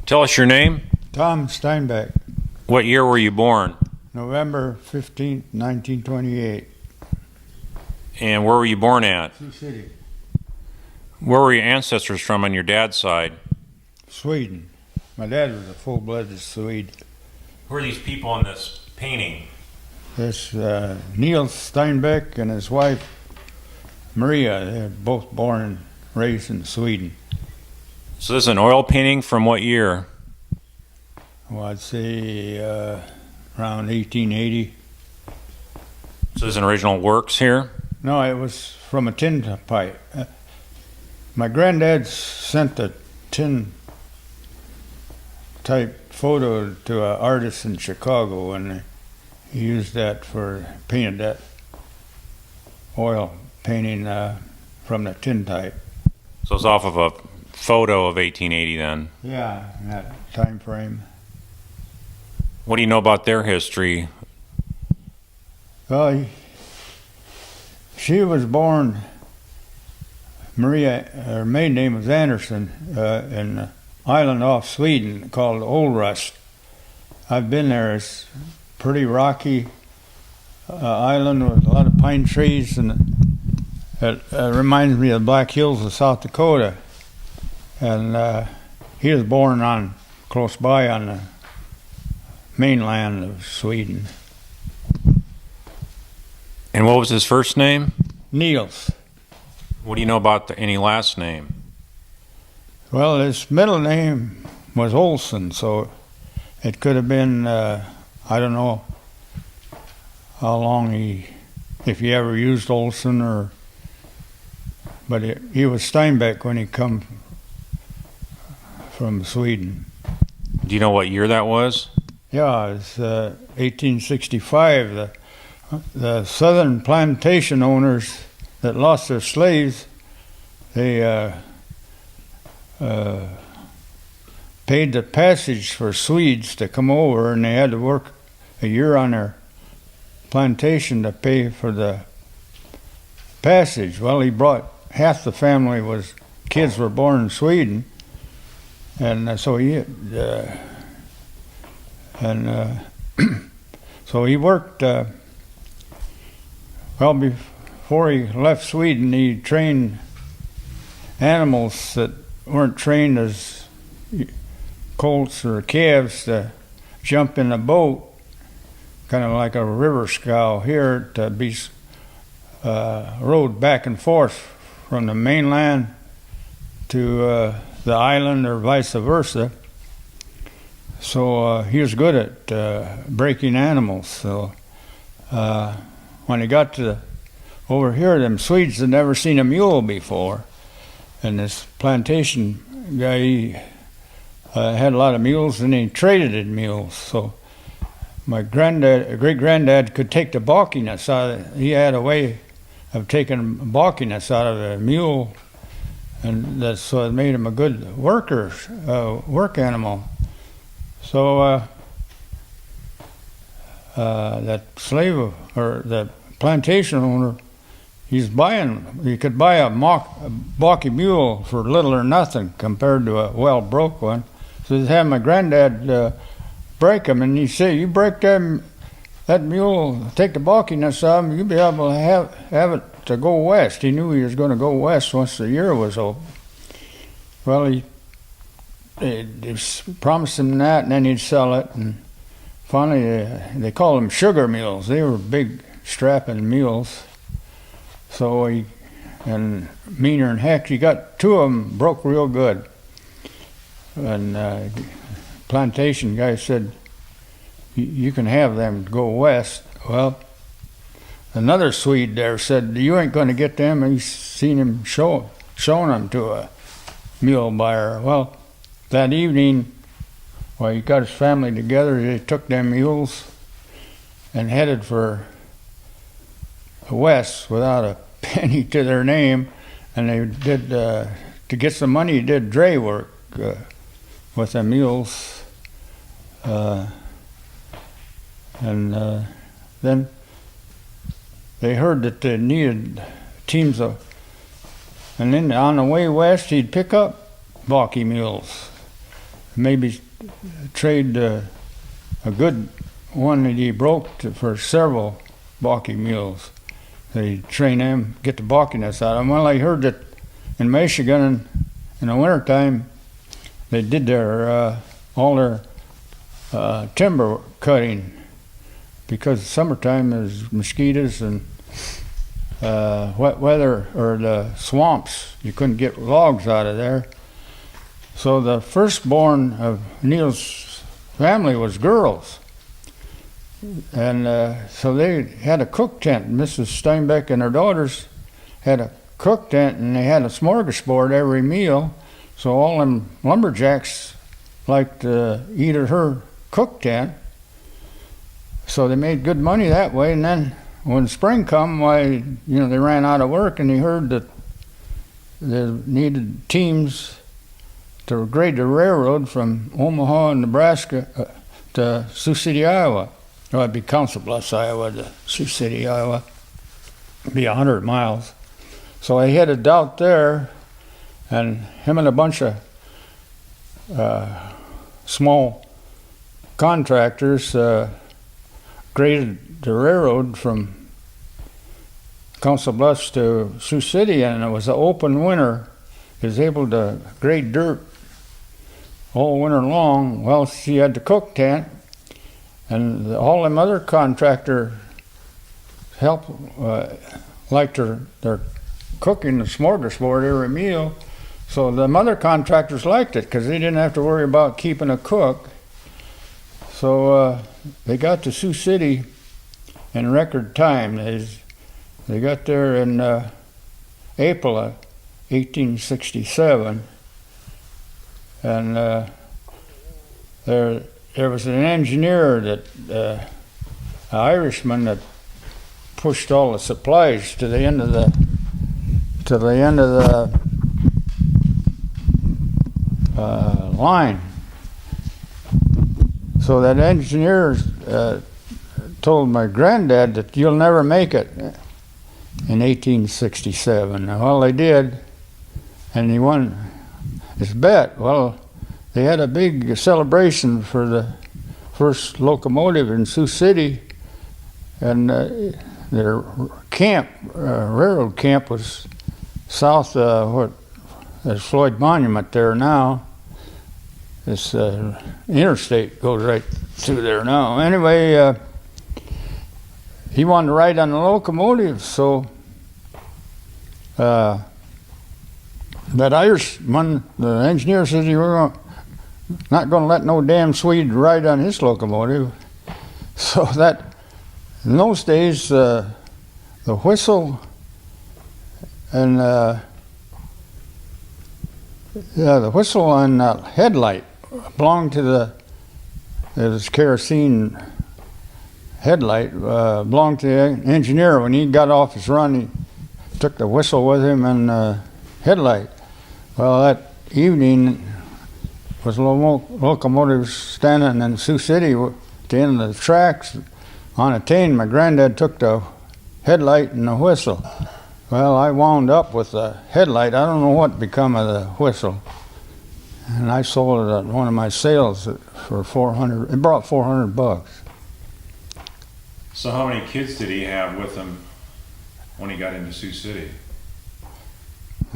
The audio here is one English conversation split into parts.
Tell us your name. Tom Steinbeck, What year were you born? November 15th, 1928. And where were you born at? Sioux City, Where were your ancestors from on your dad's side? Sweden. My dad was a full-blooded Swede. Who are these people in this painting? This Niels Steinbeck and his wife Maria, they're both born and raised in Sweden. So this is an oil painting from what year? Well, I'd say around 1880. So this is an original works here? No, it was from a tin pipe. My granddad sent a tin type photo to an artist in Chicago, and he used that for painted that oil painting from the tin type. So it's off of a photo of 1880 then. Yeah, in that time frame. What do you know about their history? Well, she was born, Maria, her maiden name was Anderson, in an island off Sweden called Old Rust. I've been there. It's pretty rocky island with a lot of pine trees, and it reminds me of the Black Hills of South Dakota. And he was born on close by on the mainland of Sweden. And what was his first name? Niels. What do you know about any last name? Well, his middle name was Olson, so it could have been, I don't know how long if he ever used Olson, but he was Steinbeck when he come from Sweden. Do you know what year that was? Yeah, it was 1865. The southern plantation owners that lost their slaves, they paid the passage for Swedes to come over, and they had to work a year on their plantation to pay for the passage. Well, he brought half the family kids were born in Sweden, and so so he worked. Well, before he left Sweden, he trained animals that weren't trained as colts or calves to jump in a boat, kind of like a river scow here, to be rowed back and forth from the mainland to the island or vice versa. So he was good at breaking animals. So when he got to over here, them Swedes had never seen a mule before, and this plantation guy he, had a lot of mules, and he traded in mules. So my great granddad could take the balkiness out of it. He had a way of taking balkiness out of a mule, and so it made him a good work animal. So that slave or the plantation owner, he could buy a balky mule for little or nothing compared to a well-broke one. So he'd have my granddad break him, and he said, "You break that mule, take the balkiness out of him, you'll be able to have it to go west." He knew he was going to go west once the year was over. Well, they promised him that, and then he'd sell it. And finally, they called them sugar mules. They were big, strapping mules. So and meaner than heck, he got two of them broke real good. And plantation guy said, "You can have them go west." Well, another Swede there said, "You ain't going to get them." And he's seen him showing them to a mule buyer. Well, that evening, he got his family together. They took them mules and headed for west without a penny to their name. And they did, to get some money, did dray work with the mules. And then they heard that they needed teams of, and then on the way west, he'd pick up balky mules. maybe trade a good one that he broke for several balky mules. They train them, get the balkiness out of them. Well, I heard that in Michigan in the wintertime, they did their all their timber cutting because summertime there's mosquitoes and wet weather, or the swamps. You couldn't get logs out of there. So the firstborn of Neil's family was girls. And so they had a cook tent. Mrs. Steinbeck and her daughters had a cook tent, and they had a smorgasbord every meal. So all them lumberjacks liked to eat at her cook tent. So they made good money that way. And then when spring come, why, they ran out of work, and he heard that they needed teams to grade the railroad from Omaha, Nebraska to Sioux City, Iowa. Well, it'd be Council Bluffs, Iowa to Sioux City, Iowa. It'd be 100 miles. So I headed out there, and him and a bunch of small contractors graded the railroad from Council Bluffs to Sioux City, and it was an open winter. He was able to grade dirt all winter long. Well, she had the cook tent, and all them other contractor help liked their cooking the smorgasbord every meal. So the other contractors liked it because they didn't have to worry about keeping a cook. So they got to Sioux City in record time. They got there in April of 1867, and there was an engineer that an Irishman that pushed all the supplies to the end of the line. So that engineer told my granddad that you'll never make it in 1867. Well, they did, and he won his bet. Well, they had a big celebration for the first locomotive in Sioux City, and their camp, railroad camp, was south of what there's Floyd Monument there now. This interstate goes right through there now. Anyway, he wanted to ride on the locomotive, so that Irishman, the engineer, says he was not going to let no damn Swede ride on his locomotive. So that, in those days, the whistle and the whistle and headlight belonged to this kerosene headlight belonged to the engineer. When he got off his run, he took the whistle with him and headlight. Well, that evening was locomotives standing in Sioux City at the end of the tracks unattained. My granddad took the headlight and the whistle. Well, I wound up with the headlight. I don't know what become of the whistle. And I sold it at one of my sales for $400. It brought $400. So how many kids did he have with him when he got into Sioux City?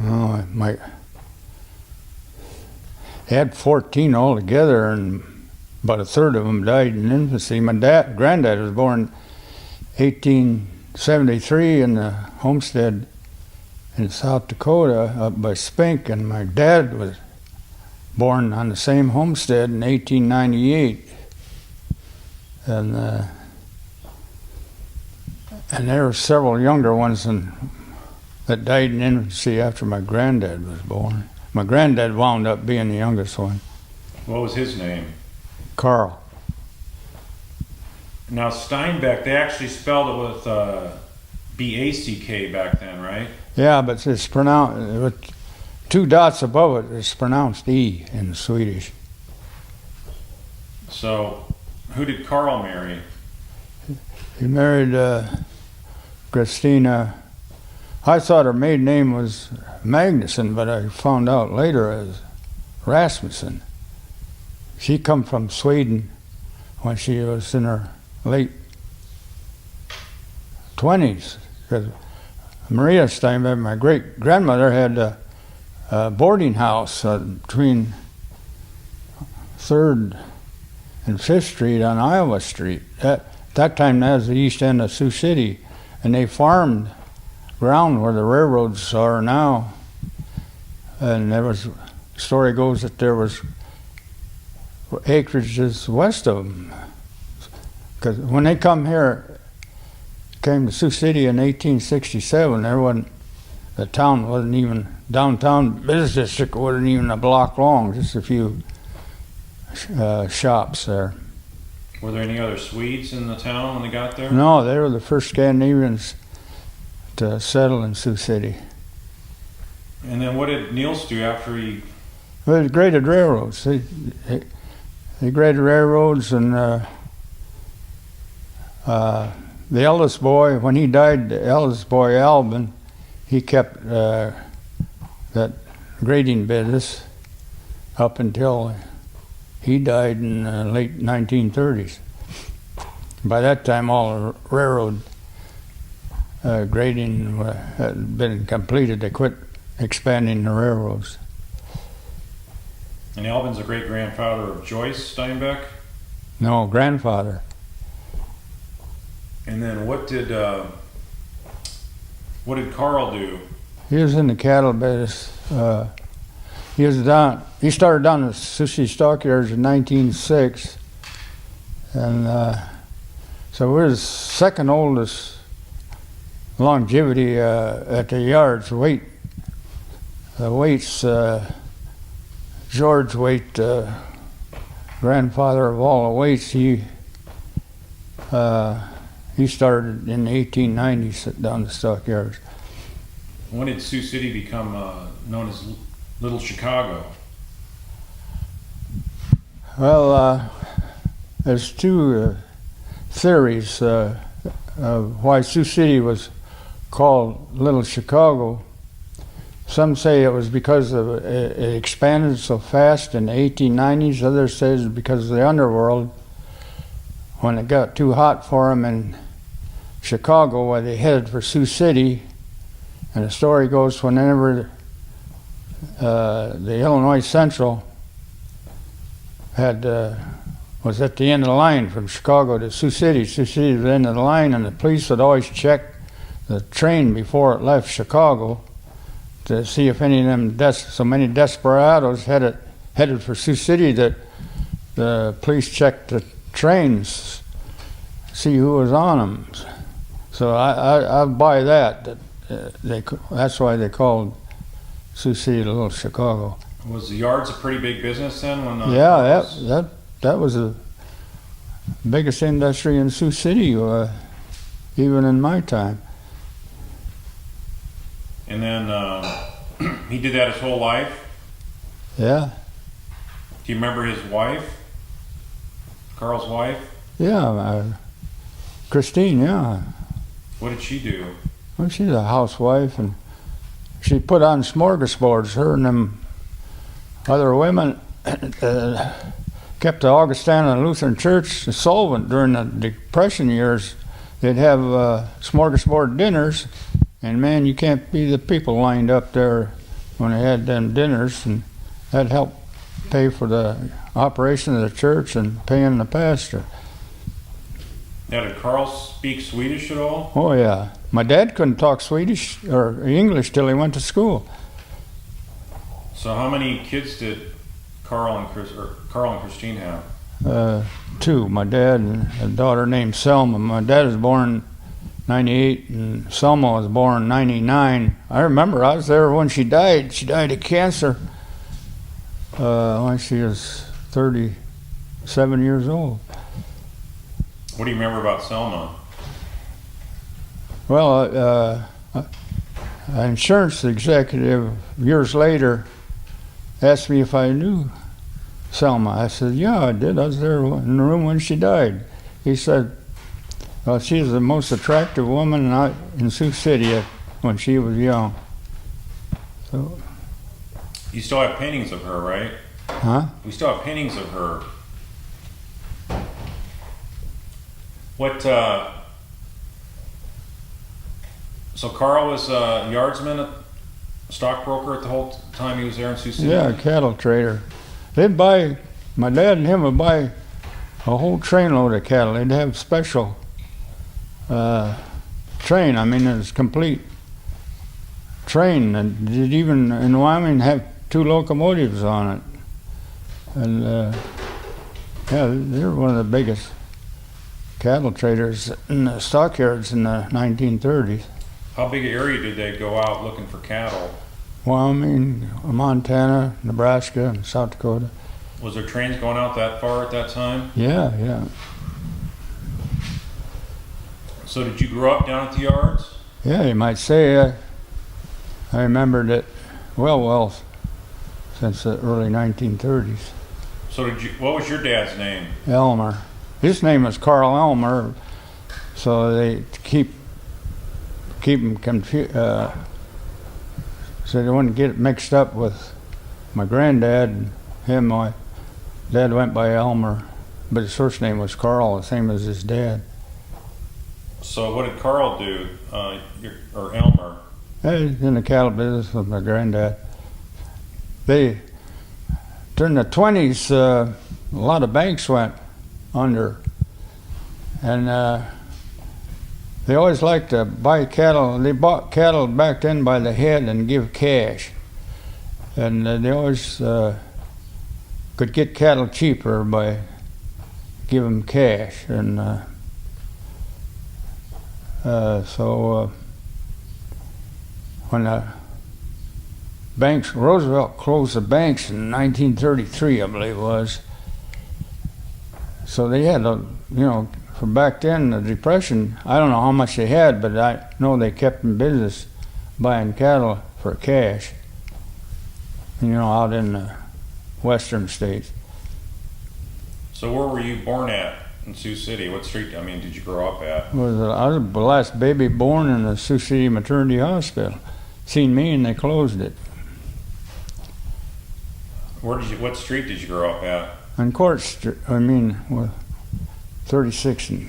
Oh, he had 14 altogether, and about a third of them died in infancy. My granddad was born 1873 in the homestead in South Dakota up by Spink, and my dad was born on the same homestead in 1898. And there were several younger ones that died in infancy after my granddad was born. My granddad wound up being the youngest one. What was his name? Carl. Now Steinbeck, they actually spelled it with B-A-C-K back then, right? Yeah, but it's pronounced, with 2 dots above it, it's pronounced E in Swedish. So, who did Carl marry? He married Christina. I thought her maiden name was Magnuson, but I found out later as Rasmussen. she come from Sweden when she was in her late 20s. Because Maria Steinbeck, my great grandmother, had a boarding house between 3rd and 5th Street on Iowa Street. At that time, that was the east end of Sioux City, and they farmed ground where the railroads are now. And there was, story goes that there was acreages west of them. Because when they came to Sioux City in 1867, the town wasn't even, downtown business district wasn't even a block long, just a few shops there. Were there any other Swedes in the town when they got there? No, they were the first Scandinavians to settle in Sioux City. And then what did Niels do after he... Well, they graded railroads. They graded railroads, and the eldest boy, when he died, the eldest boy, Albin, he kept that grading business up until he died in the late 1930s. By that time, all the railroad grading had been completed. They quit expanding the railroads. And Albin's a great-grandfather of Joyce Steinbeck? No, grandfather. And then what did Carl do? He was in the cattle business. He started down at Sioux Stockyards in 1906, and so we're his second oldest longevity at the yards. Waite's George Waite, grandfather of all the Waites. He started in the 1890s down the stockyards. When did Sioux City become known as Little Chicago? Well, there's two theories of why Sioux City was called Little Chicago. Some say it was because it expanded so fast in the 1890s. Others say it's because of the underworld. When it got too hot for them in Chicago, where they headed for Sioux City, and the story goes whenever the Illinois Central was at the end of the line from Chicago to Sioux City. Sioux City was the end of the line, and the police would always check the train before it left Chicago to see if any of them so many desperados headed for Sioux City that the police checked the trains, see who was on them. So I buy that that's why they called Sioux City Little Chicago. Was the yards a pretty big business then? Yeah, that was the biggest industry in Sioux City, even in my time. And then he did that his whole life? Yeah. Do you remember his wife? Carl's wife? Yeah, Christine, yeah. What did she do? Well, she's a housewife, and she put on smorgasbords. Her and them other women kept the Augustana Lutheran Church solvent during the Depression years. They'd have smorgasbord dinners, and man, you can't be the people lined up there when they had them dinners, and that helped pay for the operation of the church and paying the pastor. Now, did Carl speak Swedish at all? Oh yeah, my dad couldn't talk Swedish or English till he went to school. So how many kids did Carl and Christine have? Two. My dad and a daughter named Selma. My dad was born 98 and Selma was born 99. I remember I was there when she died. She died of cancer when she was 37 years old. What do you remember about Selma? Well, an insurance executive years later asked me if I knew Selma. I said, yeah, I did. I was there in the room when she died. He said, well, she's the most attractive woman in Sioux City when she was young. So, You still have paintings of her, right? Huh? We still have paintings of her. What, so Carl was a yardsman, a stockbroker at the whole time he was there in Sioux City? Yeah, cattle trader. My dad and him would buy a whole trainload of cattle. They'd have special train. I mean, it was complete train. And did even in Wyoming have 2 locomotives on it. And yeah, they were one of the biggest cattle traders in the stockyards in the 1930s. How big an area did they go out looking for cattle? Wyoming, Montana, Nebraska, and South Dakota. Was there trains going out that far at that time? Yeah, yeah. So did you grow up down at the yards? Yeah, you might say I remembered it well since the early 1930s. So what was your dad's name? Elmer. His name was Carl Elmer, so they keep him confused, so they wouldn't get it mixed up with my granddad and him. My dad went by Elmer, but his first name was Carl, the same as his dad. So what did Carl do, or Elmer? He's in the cattle business with my granddad. During the 20s, a lot of banks went under, and they always liked to buy cattle. They bought cattle back then by the head and give cash, and they always could get cattle cheaper by giving cash. And so when the banks, Roosevelt closed the banks in 1933, I believe it was. So they had from back then, the Depression, I don't know how much they had, but I know they kept in business buying cattle for cash, out in the western states. So where were you born at in Sioux City? What street, did you grow up at? I was the last baby born in the Sioux City Maternity Hospital. Seen me and they closed it. What street did you grow up at? On Court Street, 36 in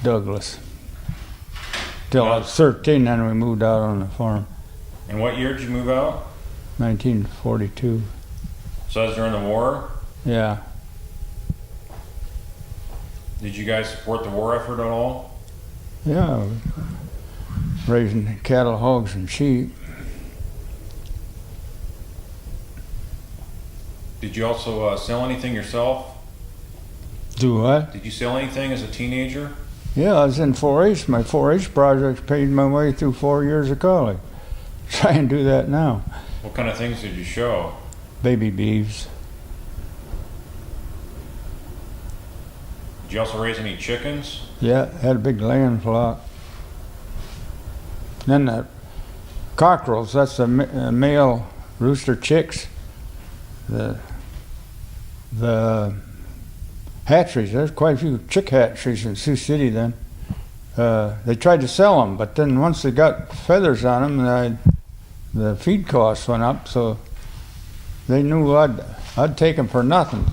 Douglas. Till I was 13, then we moved out on the farm. And what year did you move out? 1942. So that was during the war? Yeah. Did you guys support the war effort at all? Yeah. Raising cattle, hogs, and sheep. Did you also sell anything yourself? Do what? Did you sell anything as a teenager? Yeah, I was in 4-H. My 4-H project paid my way through 4 years of college. Try and do that now. What kind of things did you show? Baby beeves. Did you also raise any chickens? Yeah, had a big laying flock. Then the cockerels, that's the male rooster chicks. The hatcheries, there's quite a few chick hatcheries in Sioux City then. They tried to sell them, but then once they got feathers on them, the feed costs went up, so they knew I'd take them for nothing.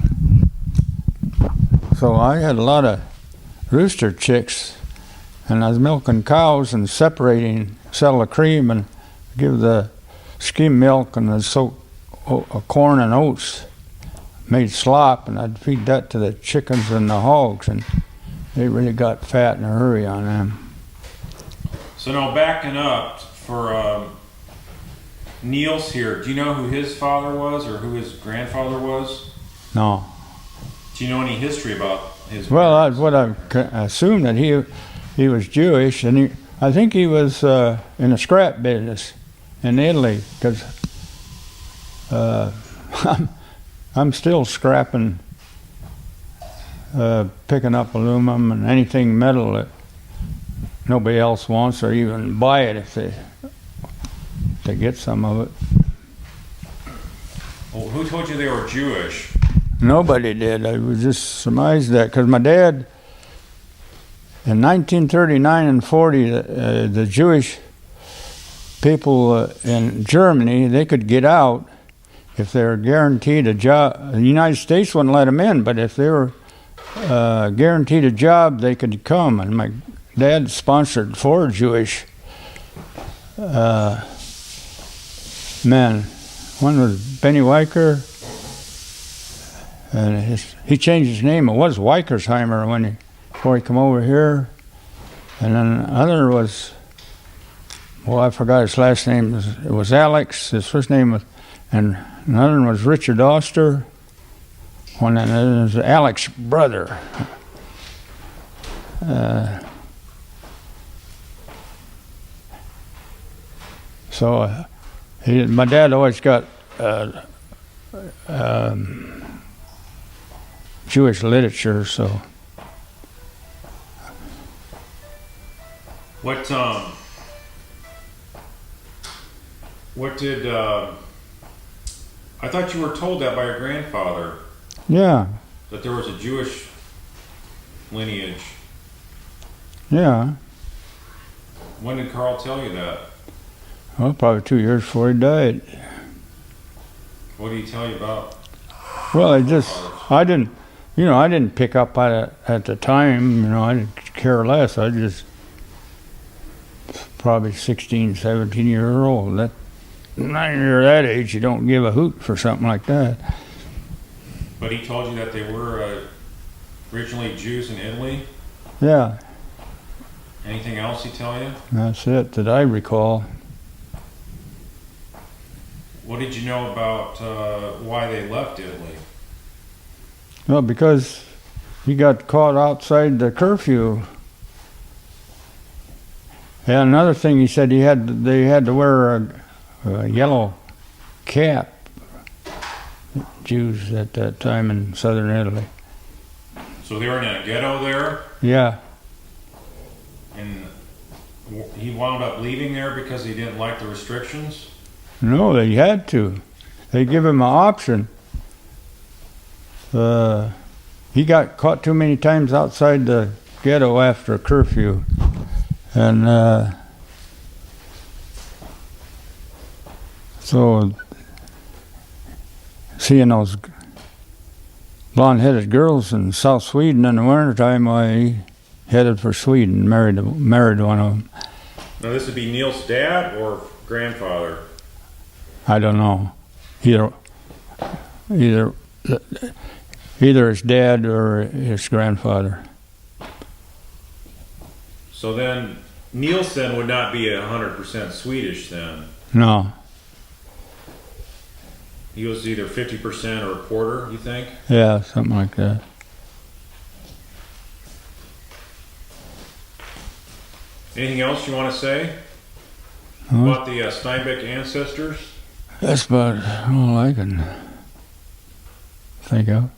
So I had a lot of rooster chicks, and I was milking cows and separating, sell the cream and give the skim milk and the corn and oats. Made slop, and I'd feed that to the chickens and the hogs, and they really got fat in a hurry on them. So now backing up for Niels here, do you know who his father was or who his grandfather was? No. Do you know any history about his? Well, I assumed that he was Jewish, and I think he was in the scrap business in Italy, because I'm still scrapping, picking up aluminum and anything metal that nobody else wants, or even buy it if they get some of it. Well, who told you they were Jewish? Nobody did. I was just surmised that, because my dad, in 1939 and 40, the Jewish people in Germany, they could get out, if they're guaranteed a job, the United States wouldn't let them in, but if they were guaranteed a job, they could come. And my dad sponsored 4 Jewish men. One was Benny Weicker, and he changed his name. It was Weikersheimer before he came over here. And then the other was, well, I forgot his last name. It was Alex. His first name was, and another one was Richard Oster. One was Alex's brother. So my dad always got Jewish literature, so. What did, I thought you were told that by your grandfather, Yeah, that there was a Jewish lineage. yeah. When did Carl tell you that? Well, probably 2 years before he died. What did he tell you about? Well, I didn't pick up on it at the time, I didn't care less. I just, probably 16, 17-year-old. When you're that age, you don't give a hoot for something like that. But he told you that they were originally Jews in Italy? Yeah. Anything else he tell you? That's it that I recall. What did you know about why they left Italy? Well, because he got caught outside the curfew. And another thing he said, they had to wear a yellow cap, Jews at that time in southern Italy. So they were in a ghetto there? Yeah. And he wound up leaving there because he didn't like the restrictions? No, they had to. They give him an option. He got caught too many times outside the ghetto after a curfew. And so seeing those blonde-headed girls in South Sweden in the wintertime, he headed for Sweden, married one of them. Now this would be Neil's dad or grandfather? I don't know. Either his dad or his grandfather. So then Nielsen would not be 100% Swedish then? No. He was either 50% or a quarter, you think? Yeah, something like that. Anything else you want to say about the Steinbeck ancestors? That's about all I can think of.